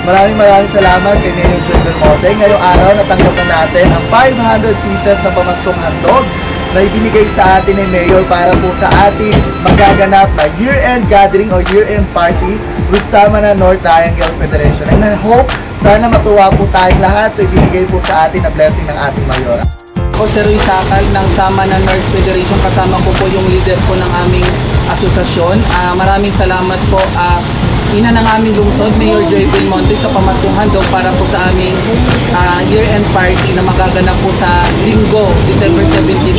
Maraming salamat kay Mayor Joy Belmonte. Ngayong araw natanggap na natin ang 500 pieces na pamaskong handog na ibinigay sa atin ni Mayor para po sa ating magaganap na year-end gathering o year-end party with Samana North Triangle Federation. And I hope sana matuwa po tayong lahat sa ibinigay po sa atin na blessing ng ating Mayor. Ako si Roy Sakal ng Samana North Federation. Kasama ko po yung leader po ng aming asosasyon. Maraming salamat po. Ina ng aming lungsod, Mayor Joy Belmonte, sa pamaskong handog para po sa aming year-end party na magaganap po sa Linggo, December 17,